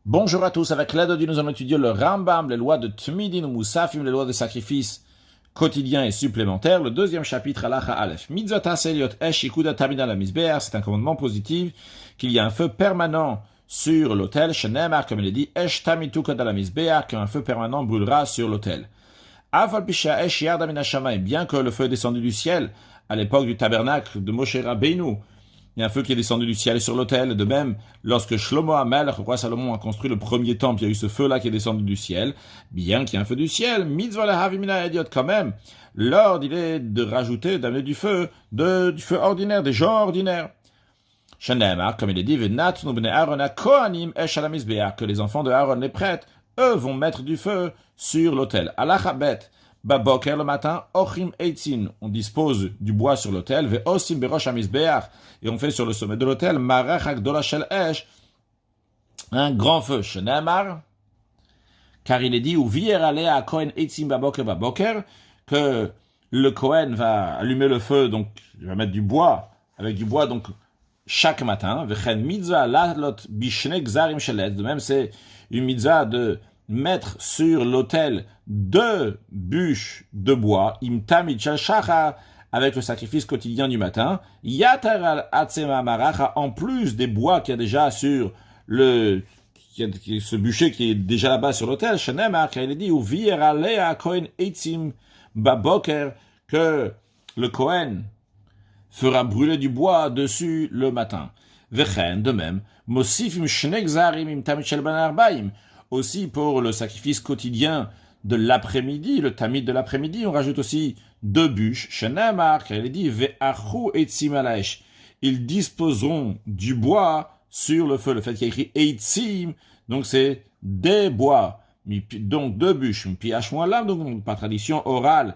Bonjour à tous, avec l'aide de Dieu, nous allons étudier le Rambam, les lois de Tmidin ou Moussafim, les lois de sacrifices quotidiens et supplémentaires. Le deuxième chapitre, Halacha Aleph. Mitzvot Aseliot Esh Ikuda Tamid la Mizbeach, c'est un commandement positif qu'il y a un feu permanent sur l'autel. Shenemar, comme il est dit, Esh Tamid Tukad la Mizbeach, qu'un feu permanent brûlera sur l'autel. Afal Pisha Esh Yarda Min Hashamayim, bien que le feu est descendu du ciel à l'époque du tabernacle de Moshe Rabbeinu, il y a un feu qui est descendu du ciel sur l'autel. De même, lorsque Shlomo Hamelech, le roi Salomon, a construit le premier temple, il y a eu ce feu-là qui est descendu du ciel. Bien qu'il y ait un feu du ciel, mitzvah lehavimina idiot quand même. L'ordre, il est de rajouter, d'amener du feu ordinaire, des gens ordinaires. Shenemar, comme il est dit, v'natnu bnei Aaron kohanim esh ala mizbeach, que les enfants de Aaron, les prêtres, eux vont mettre du feu sur l'autel. Alachabet. Baboker le matin, ochim eitzin, on dispose du bois sur l'autel, ve osim berosh hamizbeach, et on fait sur le sommet de l'autel, marach agdola shel esh, un grand feu, shenemar, car il est dit, ou vier alea kohen eitzin baboker, que le Kohen va allumer le feu, donc il va mettre du bois, avec du bois, donc chaque matin, vechen mitzvah lalot bishne gzarim shelet, de même c'est une mitzvah de mettre sur l'autel 2 bûches de bois, imtamid shachar, avec le sacrifice quotidien du matin, yatar al atzema maracha, en plus des bois qu'il y a déjà sur ce bûcher qui est déjà là-bas sur l'autel, shenemar, car il est dit, ou vier alea kohen eitzim baboker, que le Kohen fera brûler du bois dessus le matin. Vechen, de même, mosifim shne gzarim imtamid shel ban arbaim, aussi pour le sacrifice quotidien de l'après-midi, le tamid de l'après-midi, on rajoute aussi 2 bûches. Shenamar, car il est dit, ve'achu etzim alaesh. Ils disposeront du bois sur le feu. Le fait qu'il y a écrit etzim, donc c'est des bois. Donc 2 bûches. Puis hashmoalam, donc par tradition orale,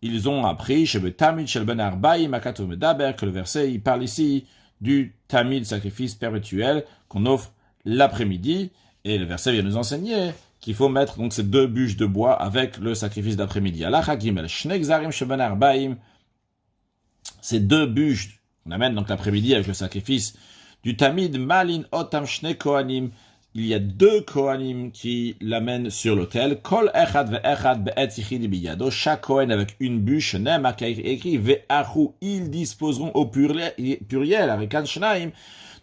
ils ont appris, chez le tamid shel ben arbaim akato medaber, que le verset, il parle ici du tamid, sacrifice perpétuel, qu'on offre l'après-midi. Et le verset vient nous enseigner qu'il faut mettre donc ces 2 bûches de bois avec le sacrifice d'après-midi. Halacha gimel, shnei gzarim sheben arbaim, ces 2 bûches qu'on amène donc l'après-midi avec le sacrifice du tamid malin otam shnei kohanim. Il y a 2 kohanim qui l'amènent sur l'autel. Kol echad ve'echad be'etz yichid biyado. Chaque kohen avec une bûche. Nem écrit ve'achu. Ils disposeront au pluriel avec un shnaim.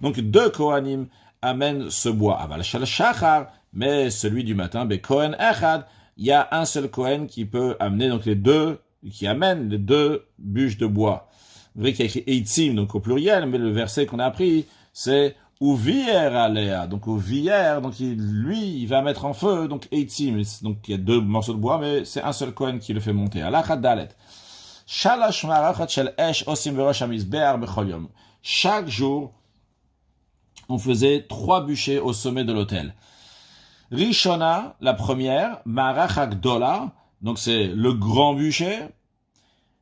Donc 2 kohanim amène ce bois. Aval shel shachar, mais celui du matin, be Kohen echad, il y a un seul Kohen qui peut amener donc qui amène les 2 bûches de bois. Vrai qu'il y a écrit eitzim, donc au pluriel, mais le verset qu'on a appris, c'est uvier alea, donc uvier, donc il va mettre en feu, donc eitzim, donc il y a 2 morceaux de bois, mais c'est un seul Kohen qui le fait monter. Alachat dalet. Shalash marachat shel esh osim berosh hamizbeach bechol yom. Chaque jour, on faisait 3 bûchers au sommet de l'autel. Rishona, la première, Marach Agdola, donc c'est le grand bûcher,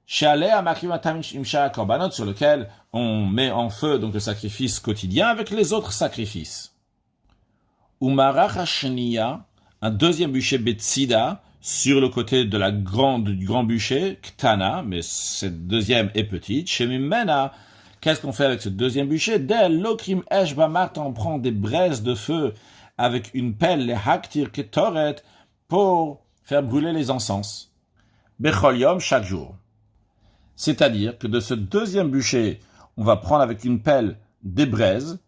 Shaleh Amakim Atam Imsha Korbanot, sur lequel on met en feu donc le sacrifice quotidien avec les autres sacrifices. Ou Marach Hashniya, un deuxième bûcher Betsida, sur le côté de du grand bûcher, Ktana, mais cette deuxième est petite, Shemimena. Qu'est-ce qu'on fait avec ce deuxième bûcher? Del lokrim esh bamart, on prend des braises de feu avec une pelle, les haktir ketoret, pour faire brûler les encens. Bechol yom, chaque jour. C'est-à-dire que de ce deuxième bûcher, on va prendre avec une pelle des braises,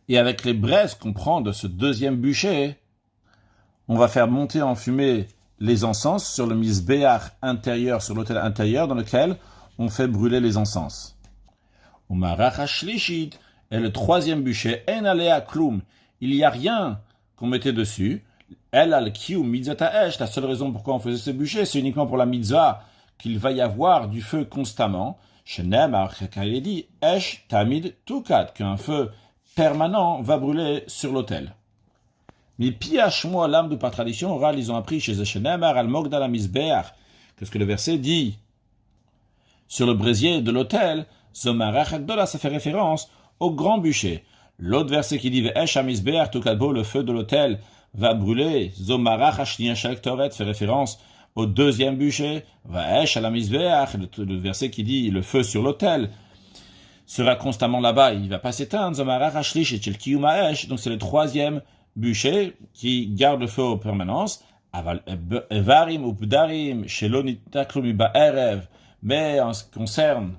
et avec les braises qu'on prend de ce deuxième bûcher, on va faire monter en fumée les encens sur le mizbeach intérieur, sur l'autel intérieur dans lequel on fait brûler les encens. Et le troisième bûcher, en alea klum, il n'y a rien qu'on mettait dessus. El al kium mitzvata esh, la seule raison pourquoi on faisait ce bûcher, c'est uniquement pour la mitzvah qu'il va y avoir du feu constamment. Shenem, car il est dit, esh tamid tukat, qu'un feu permanent va brûler sur l'autel. Mais piachmo l'âme de par tradition orale, ils ont appris chez Shenem al mogdala mizbeach, que ce que le verset dit sur le brésier de l'autel, Zomarach Agdola, ça fait référence au grand bûcher. L'autre verset qui dit Ve'esh hamizbeach tukadbo, le feu de l'autel va brûler, Zomarach Hashniya shel Ktoret, fait référence au deuxième bûcher, Ve'esh hamizbeach, le verset qui dit le feu sur l'autel sera constamment là-bas, il ne va pas s'éteindre. Donc c'est le troisième bûcher qui garde le feu en permanence. Mais en ce qui concerne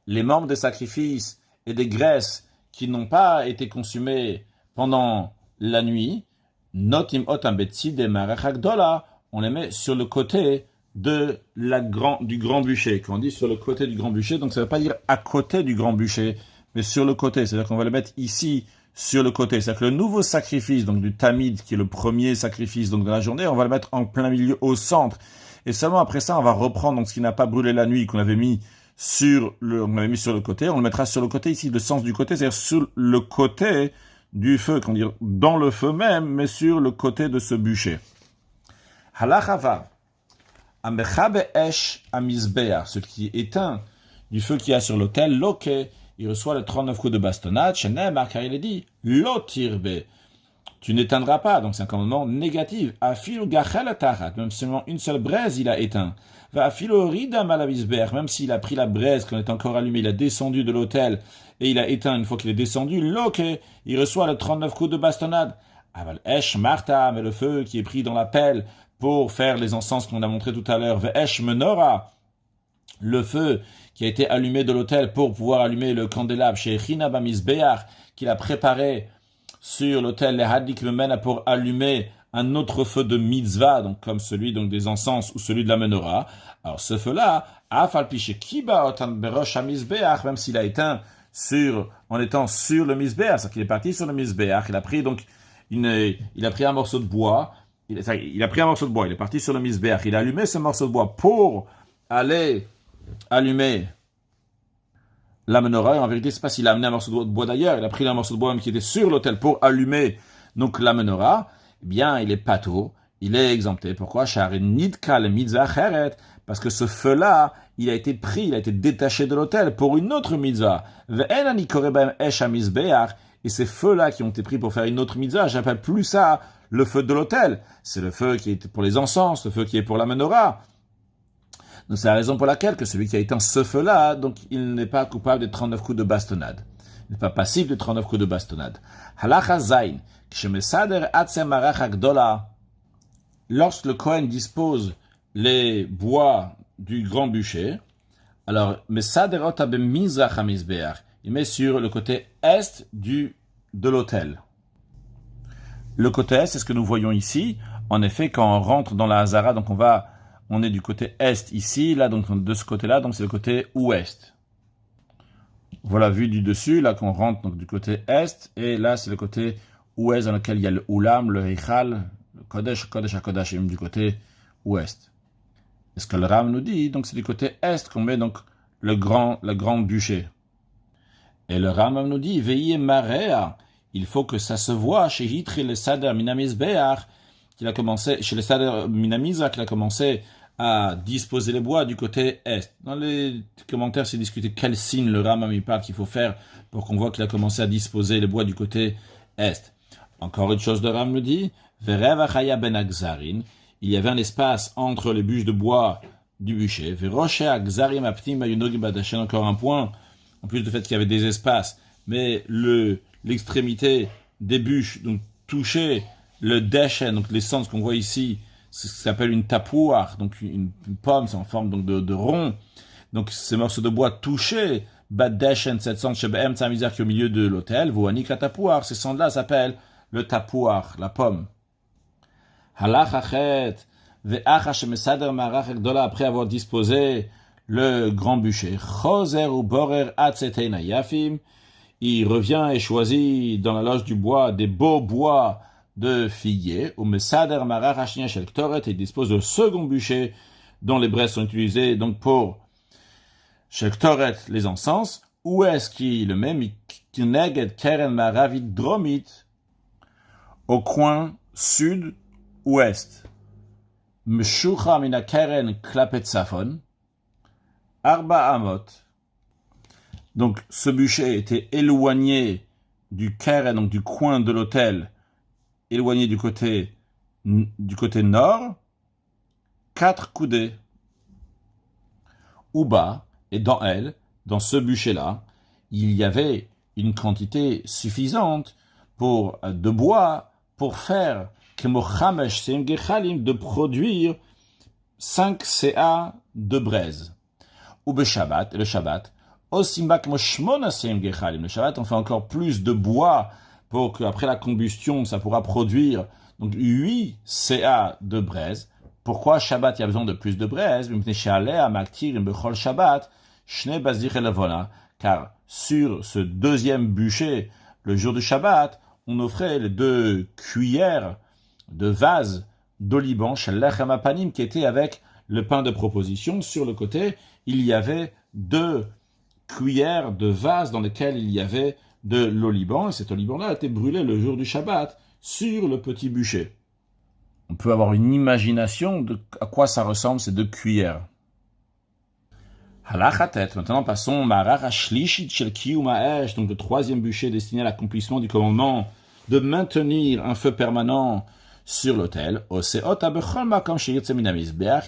les membres des sacrifices et des graisses qui n'ont pas été consumés pendant la nuit, notim otam betzide marach hagdola, on les met sur le côté du grand bûcher. Quand on dit sur le côté du grand bûcher, donc ça ne veut pas dire à côté du grand bûcher, mais sur le côté. C'est-à-dire qu'on va le mettre ici, sur le côté. C'est-à-dire que le nouveau sacrifice, donc du tamid, qui est le premier sacrifice donc de la journée, on va le mettre en plein milieu, au centre. Et seulement après ça, on va reprendre donc ce qui n'a pas brûlé la nuit, qu'on avait mis sur le côté. On le mettra sur le côté ici, le sens du côté, c'est-à-dire sur le côté du feu, qu'on dit dans le feu même, mais sur le côté de ce bûcher. Halachava. Ce qui est éteint du feu qu'il y a sur l'autel, loke, il reçoit les 39 coups de bastonnade, car il est dit, lotirbe, tu n'éteindras pas, donc c'est un commandement négatif. Même seulement une seule braise il a éteint. Même s'il a pris la braise quand elle est encore allumée, il a descendu de l'autel et il a éteint une fois qu'il est descendu, loke, il reçoit les 39 coups de bastonnade. Aval esh marta, mais le feu qui est pris dans la pelle pour faire les encens qu'on a montré tout à l'heure, ve'esh menora, le feu qui a été allumé de l'autel pour pouvoir allumer le candélabre chez China Bamisbeach, qu'il a préparé sur l'autel, les hadlik le mène pour allumer un autre feu de mitzvah, donc comme celui donc des encens ou celui de la menorah. Alors ce feu-là, afalpiche kiba otan berosh hamizbeach, même s'il a éteint en étant sur le mizbeach, c'est-à-dire qu'il est parti sur le mizbeach, il a pris un morceau de bois, il est parti sur le mizbeach, il a allumé ce morceau de bois pour aller allumer la menorah. En vérité, c'est pas s'il a amené un morceau de bois d'ailleurs, il a pris un morceau de bois même qui était sur l'autel pour allumer donc la menorah. Eh bien, il est pato, il est exempté. Pourquoi? Parce que ce feu-là, il a été détaché de l'autel pour une autre mitzvah. Et ces feux-là qui ont été pris pour faire une autre mitzvah, j'appelle plus ça le feu de l'autel. C'est le feu qui est pour les encens, le feu qui est pour la menorah. Donc c'est la raison pour laquelle que celui qui a éteint ce feu-là, donc il n'est pas coupable des 39 coups de bastonnade. Il n'est pas passif des 39 coups de bastonnade. Halacha zayin. Lorsque le Kohen dispose les bois du grand bûcher, alors il met sur le côté est de l'autel. Le côté est, c'est ce que nous voyons ici. En effet, quand on rentre dans la Hazara, donc on est du côté est ici, là donc de ce côté-là, donc c'est le côté ouest. Voilà, vu du dessus, là qu'on rentre donc du côté est, et là c'est le côté ouest dans lequel il y a le Oulam, le Heichal, le Kodesh HaKodashim du côté ouest. Et ce que le Ram nous dit, donc c'est du côté est qu'on met donc le grand bûcher. Et le Ram nous dit, veillez marea, il faut que ça se voit chez Hitri le Sader Minamizbeach, qu'il a commencé, chez le Sader Minamiza, qu'il a commencé à disposer les bois du côté est. Dans les commentaires, c'est discuté quel signe le Ram il parle qu'il faut faire pour qu'on voit qu'il a commencé à disposer les bois du côté est. Encore une chose, le Ram me dit, Verev Achaya ben Agzarin, il y avait un espace entre les bûches de bois du bûcher. Veroshe Agzarim Aptim Bayunogi Badashen, encore un point, en plus du fait qu'il y avait des espaces, mais l'extrémité des bûches, donc touchait le dashen, donc l'essence qu'on voit ici, c'est ce qui s'appelle une tapouar, donc une pomme, c'est en forme donc de rond. Donc ces morceaux de bois touchaient Badashen, cette cendre chez Be'em Tzamizar qui est au milieu de l'autel, Voanik la tapouar, ces cendres-là s'appellent le tapouar, la pomme. Halachachet, ve'acha shemesader marach ekdola, après avoir disposé le grand bûcher. Choser ou borer atzeteina yafim, il revient et choisit dans la loge du bois des beaux bois de figuier, ou mesader marach hashnia shel ktoret, et il dispose le second bûcher dont les braises sont utilisées donc pour shel ktoret, les encens. Où est-ce qu'il le met? Mikneged keren maravit dromit, au coin sud-ouest. Meshucha mina keren klapet safon, arba amot. Donc, ce bûcher était éloigné du keren, donc du coin de l'autel, éloigné du côté nord, 4 coudées. Uba, et dans ce bûcher-là, il y avait une quantité suffisante de bois pour faire de produire 5 CA de braise. Ou le Shabbat, le Shabbat, le Shabbat, on fait encore plus de bois pour qu'après la combustion, ça pourra produire donc 8 CA de braise. Pourquoi Shabbat, il y a besoin de plus de braise? Car sur ce deuxième bûcher, le jour du Shabbat, on offrait les 2 cuillères de vase d'oliban, shallechem apanim, qui était avec le pain de proposition. Sur le côté, il y avait 2 cuillères de vase dans lesquelles il y avait de l'oliban, et cet oliban-là a été brûlé le jour du Shabbat sur le petit bûcher. On peut avoir une imagination de à quoi ça ressemble ces 2 cuillères. Halachatet, maintenant passons Marach Shlishit Shel Kiyum Ha'esh, donc le 3e bûcher destiné à l'accomplissement du commandement de maintenir un feu permanent sur l'autel. Il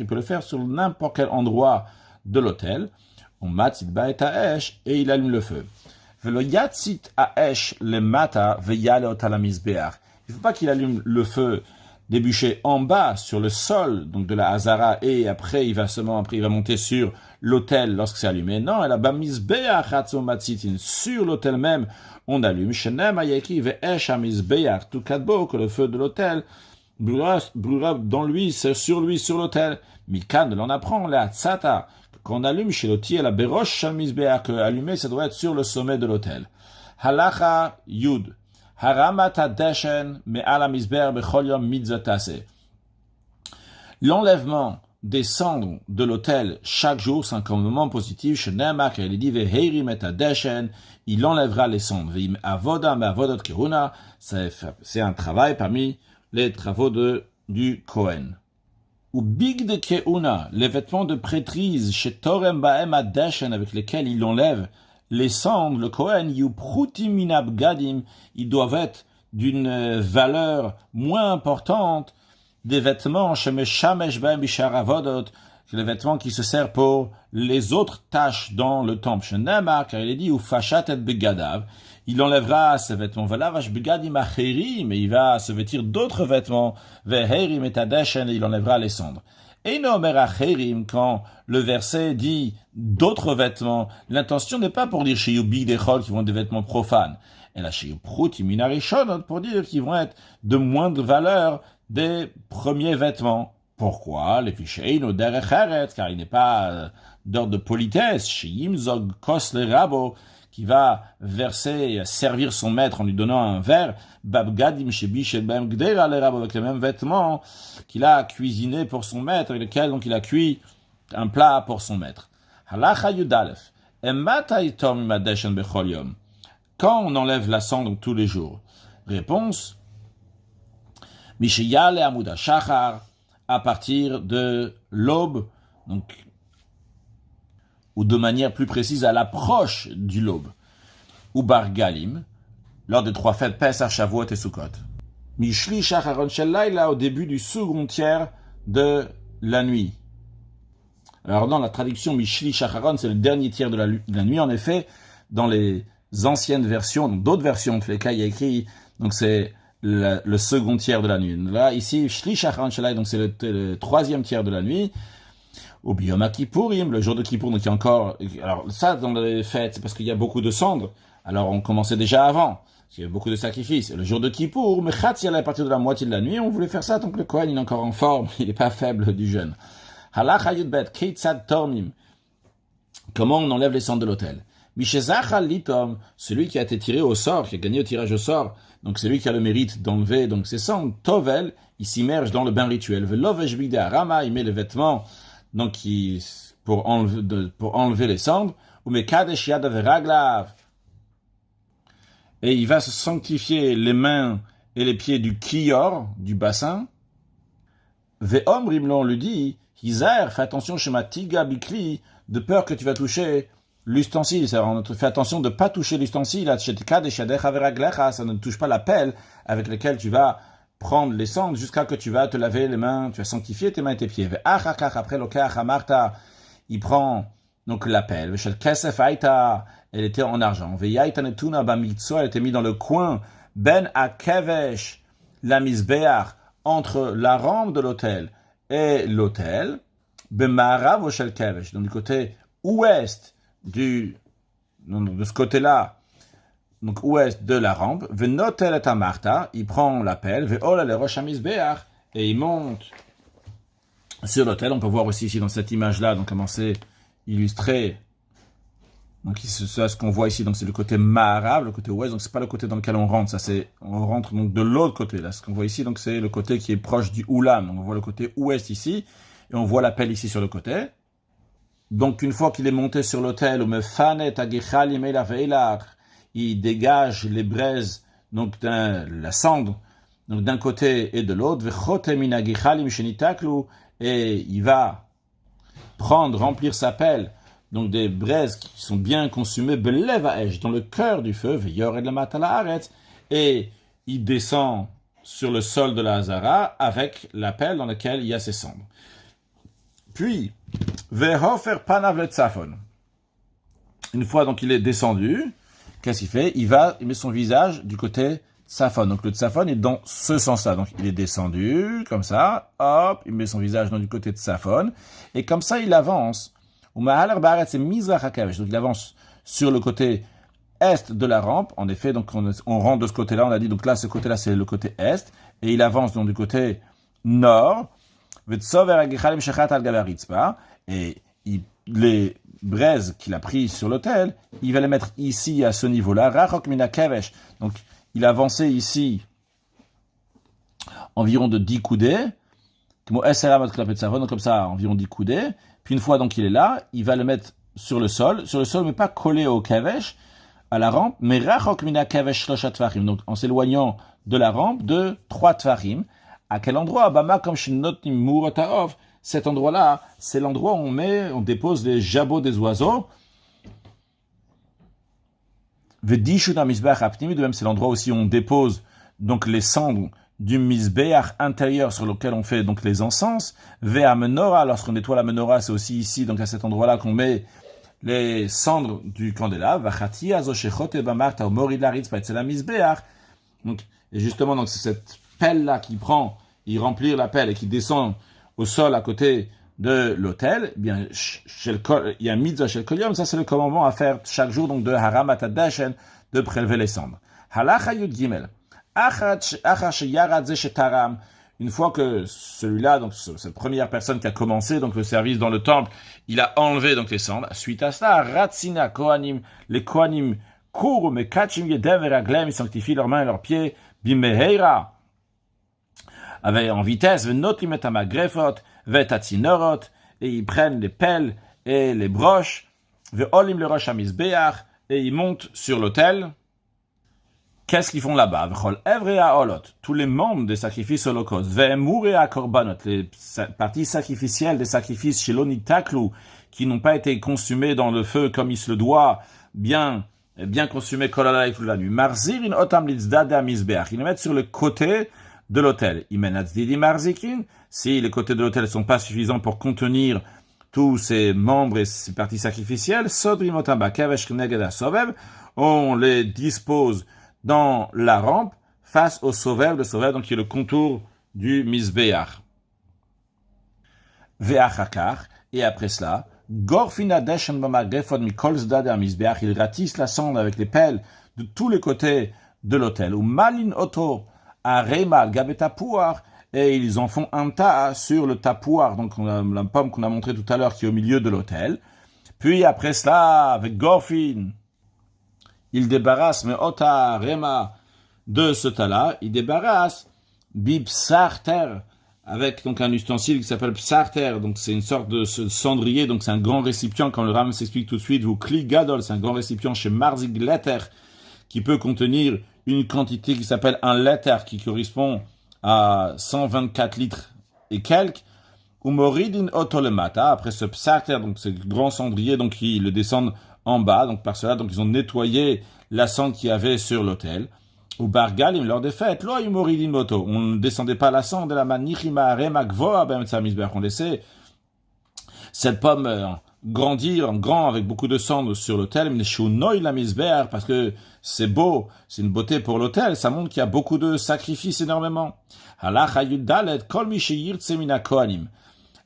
peut le faire sur n'importe quel endroit de l'autel. On matzit ba'et ha'esh et il allume le feu. Velo yatzit ha'esh le mata veyale ot al mizbeach. Il ne faut pas qu'il allume le feu des bûchers en bas sur le sol, donc de la Hazara, et après il va monter sur l'autel lorsque c'est allumé. Non, elle a bas mizbeach hatzom matzitin, sur l'autel même on allume. Shenem hayeki ve'esh ha-mizbeach tu kadbo, que le feu de l'autel brûlera dans lui, sur lui, sur l'autel. Mikan, l'on apprend la tzata, qu'on allume chez l'oti et la berosh shal-mizbeach, que allumer ça doit être sur le sommet de l'autel. Halacha yud. Haramata deshen me'ala mizbeach bechol yom mitzvah. L'enlèvement des cendres de l'autel chaque jour, c'est un commandement positif. Shenemar, car il dit veheirim et adeshen, il enlèvera les cendres. Ve'im avoda me'avodot keruna, c'est un travail parmi les travaux du Kohen. Ou big de keuna, les vêtements de prêtrise chez torem baem adeshen, avec lesquels il enlève les cendres, le Kohen, yuprutim gadim, ils doivent être d'une valeur moins importante des vêtements chez Meshamesh baem bishar avodot, les vêtements qui se servent pour les autres tâches dans le temple. Chez Nemar, car il est dit, ou fashat et begadav, il enlèvera ses vêtements. Velavash begadim acherim, et il va se vêtir d'autres vêtements. Veherim et adeshen, et il enlèvera les cendres. Et nomer acherim, quand le verset dit d'autres vêtements, l'intention n'est pas pour dire chez Yubi des chol qui vont être des vêtements profanes. Et là, chez Yuprut, iminarishon, pour dire qu'ils vont être de moindre valeur des premiers vêtements. Pourquoi? Les fichiers no derecheret, car il n'est pas d'ordre de politesse. Chez Yimzog kos le rabo, qui va servir son maître en lui donnant un verre, babgadim shebi shel bem gdera le rabo, avec les mêmes vêtements qu'il a cuisiné pour son maître, avec lesquels donc il a cuit un plat pour son maître. Halacha yudalef, emata itom imadeshen bechol yom. Quand on enlève la cendre tous les jours? Réponse, Mishiyale Amud Shachar, à partir de l'aube, donc, ou de manière plus précise à l'approche du l'aube, ou Bar Galim, lors des 3 fêtes Pesach, Shavuot et Sukkot. Mishli Shacharon Shel Laila, au début du second tiers de la nuit. Alors dans la traduction Mishli Shacharon, c'est le dernier tiers de la nuit. En effet, dans les anciennes versions, donc d'autres versions, en tous les cas, il y a écrit, donc c'est le second tiers de la nuit. Là, ici, Shli Shacharon Shel Laila, donc c'est le 3e tiers de la nuit. Au Biyom Kippourim, le jour de Kippour, donc il y a encore, alors ça dans les fêtes, c'est parce qu'il y a beaucoup de cendres. Alors on commençait déjà avant, parce qu'il y a beaucoup de sacrifices. Et le jour de Kippour, mais à partir de la moitié de la nuit, on voulait faire ça tant que le Kohen il est encore en forme, il n'est pas faible du jeûne. Halacha Yudbet, Keitzad Tormim. Comment on enlève les cendres de l'autel? Mishezachal Litom, celui qui a été tiré au sort, qui a gagné au tirage au sort, donc c'est lui qui a le mérite d'enlever donc ses cendres. Tovel, il s'immerge dans le bain rituel. Velovesh Bigdei Arama, il met les vêtements donc pour enlever les cendres, ou mekadesh yadav veraglav, et il va se sanctifier les mains et les pieds du kior, du bassin. Ve'om rimlon lui dit, Hizaer, fais attention chez ma tiga bikli, de peur que tu vas toucher l'ustensile, fais attention de ne pas toucher l'ustensile, ça ne touche pas la pelle avec laquelle tu vas prendre les cendres jusqu'à que tu vas te laver les mains, tu vas sanctifier tes mains et tes pieds. Après, il prend donc la pelle, elle était en argent. Ve'yaitanetuna b'mitzo, elle était mise dans le coin, ben akevesh, la misbeach, entre la rampe de l'autel et l'autel, b'marav o shel kevesh, donc du côté ouest de ce côté-là, donc ouest de la rampe, ve'notel et amarta, il prend la pelle, ve'ola le rosh hamizbeach, et il monte sur l'autel. On peut voir aussi ici dans cette image-là, donc comment c'est illustré. Donc c'est ce qu'on voit ici, donc c'est le côté Maharav, le côté ouest, donc c'est pas le côté dans lequel on rentre, on rentre donc de l'autre côté. Là, ce qu'on voit ici, donc c'est le côté qui est proche du Oulam. Donc on voit le côté ouest ici, et on voit la pelle ici sur le côté. Donc une fois qu'il est monté sur l'autel, il dégage les braises, donc la cendre, donc d'un côté et de l'autre, et il va remplir sa pelle, donc des braises qui sont bien consumées, dans le cœur du feu, et il descend sur le sol de la Hazara avec la pelle dans laquelle il y a ses cendres. Puis, une fois donc il est descendu, qu'est-ce qu'il fait? Il met son visage du côté Tsafon. Donc le Tsafon est dans ce sens-là. Donc il est descendu, comme ça, hop, il met son visage du côté de Tsafon, et comme ça il avance. Donc il avance sur le côté est de la rampe. En effet, donc on rentre de ce côté-là, on a dit, donc là, ce côté-là, c'est le côté est, et il avance donc du côté nord, et les braises qu'il a prises sur l'autel, il va les mettre ici, à ce niveau-là, donc il a avancé ici environ de 10 coudées, donc comme ça, environ 10 coudées. Puis une fois donc il est là, il va le mettre sur le sol, mais pas collé au kavesh, à la rampe, mais rachok mina kavesh shlosha tfachim, donc en s'éloignant de la rampe de 3 tfachim. À quel endroit? Bama comme shinnotim murotaov, cet endroit-là, c'est l'endroit où on dépose les jabots des oiseaux. Vedishuna misbeach apnimi, de même c'est l'endroit aussi où on dépose donc les cendres du misbeach intérieur sur lequel on fait donc les encens. Vea menorah, lorsqu'on nettoie la menorah, c'est aussi ici, donc à cet endroit-là qu'on met les cendres du candélabre. Vachati azoshechot et bamarta morid laritz paetzela misbeach. Donc, et justement, donc c'est cette pelle-là qui il remplit la pelle et qui descend au sol à côté de l'autel. Eh bien, il y a un mitzvah shel kol yom, ça c'est le commandement à faire chaque jour, donc de haram atadashen, de prélever les cendres. Halacha yud gimel. Une fois que celui-là, donc cette première personne qui a commencé donc le service dans le temple, il a enlevé donc les cendres. Suite à cela, Ratzina Kohanim, les Kohanim courent, mais Kachim Yedem et Raglem, ils sanctifient leurs mains et leurs pieds, Bimeheira, avec en vitesse, Venotim et Amagrefot, Vetatzinorot, et ils prennent les pelles et les broches, Veolim le Rosh Hamizbeach, et ils montent sur l'autel. Qu'est-ce qu'ils font là-bas? Tous les membres des sacrifices holocaustes, les parties sacrificielles des sacrifices chez l'onitaklu, qui n'ont pas été consumés dans le feu comme il se le doit, bien consumés kolalai toute la nuit. Marzirin otam litzdada misbeach. Ils les mettent sur le côté de l'autel. Imenazdidi marzikin. Si les côtés de l'autel ne sont pas suffisants pour contenir tous ces membres et ces parties sacrificielles, sodrim otam bakavesh knegeda sovev, on les dispose dans la rampe, face au sovev, donc qui est le contour du misbeach. Ve'achakar, et après cela, gorfina deshen b'magrefod mikol zdada misbeach, il ratisse la cendre avec les pelles de tous les côtés de l'autel. Ou malin oto, aremal gabetapouar, et ils en font un tas sur le tapouar, donc la pomme qu'on a montré tout à l'heure qui est au milieu de l'autel. Puis après cela, avec gorfin, il débarrasse, mais ota rema de ce tas-là, il débarrasse bipsarter avec donc un ustensile qui s'appelle psarter, donc c'est une sorte de cendrier, donc c'est un grand récipient, comme le Ram s'explique tout de suite, ou kli gadol, c'est un grand récipient chez Marzig Letter, qui peut contenir une quantité qui s'appelle un letter, qui correspond à 124 litres et quelques, ou moridin otolemata, après ce psarter, donc ce grand cendrier, donc qui le descendent en bas, donc par cela, donc ils ont nettoyé la cendre qu'il y avait sur l'autel. Ou bargalim, lors des fêtes, on ne descendait pas la cendre de la manichima remakvoa ben misbeach, on laissait cette pomme grandir en grand avec beaucoup de cendres sur l'autel, parce que c'est beau, c'est une beauté pour l'autel, ça montre qu'il y a beaucoup de sacrifices énormément.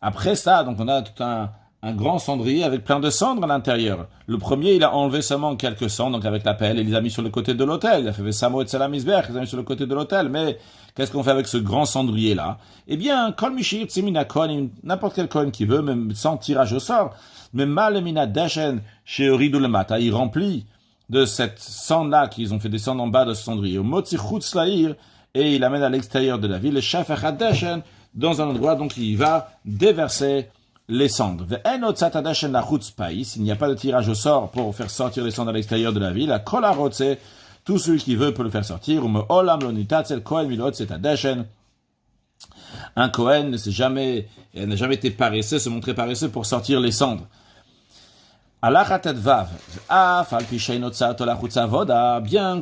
Après ça, donc on a tout un grand cendrier avec plein de cendres à l'intérieur. Le premier, il a enlevé seulement quelques cendres, donc avec la pelle, et il les a mis sur le côté de l'autel. Il a fait Samo et Tselamizber, il les a mis sur le côté de l'autel. Mais qu'est-ce qu'on fait avec ce grand cendrier-là? Eh bien, Kol Mishir Tsemina Kohanim, n'importe quel Kohen qui veut, même sans tirage au sort, même Malemina Dashen chez Ridou le Mata, il remplit de cette cendre-là qu'ils ont fait descendre en bas de ce cendrier. Au Motzi Chutz Laïr, et il amène à l'extérieur de la ville, le Shafach Dashen, dans un endroit, donc il va déverser les cendres. S'il n'y a pas de tirage au sort pour faire sortir les cendres à l'extérieur de la ville, tout celui qui veut peut le faire sortir. Un Kohen n'a jamais été paresseux, se montrer paresseux pour sortir les cendres. Bien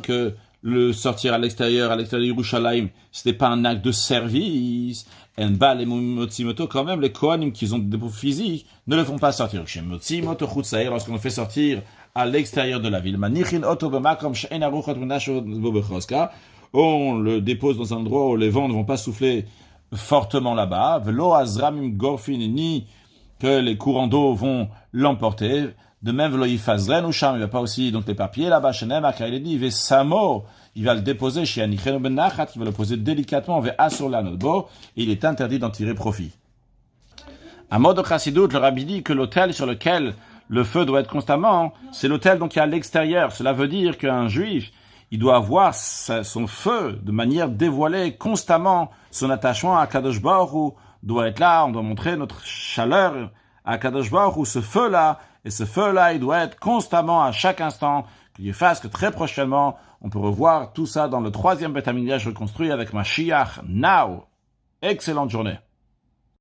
que le sortir à l'extérieur de Yerushalayim, c'était pas un acte de service. Quand même, les Kohanim qui ont des défauts physiques ne le font pas sortir. Lorsqu'on le fait sortir à l'extérieur de la ville, on le dépose dans un endroit où les vents ne vont pas souffler fortement là-bas, ni que les courants d'eau vont l'emporter. De même, il ne va pas aussi donc les papiers là-bas, car il est dit, il va le déposer chez Anichenu ben Nachat, il va le poser délicatement, il est interdit d'en tirer profit. À mode de Chassidut, le rabbi dit que l'autel sur lequel le feu doit être constamment, c'est l'autel donc qui est à l'extérieur. Cela veut dire qu'un juif, il doit avoir son feu de manière dévoilée constamment, son attachement à Kadosh Baruch Hu doit être là, on doit montrer notre chaleur à Kadosh Baruch Hu, ce feu-là, et ce feu-là, il doit être constamment, à chaque instant, qu'il fasse que très prochainement, on peut revoir tout ça dans le 3e Beth Amikdash reconstruit avec Mashiach Now. Excellente journée.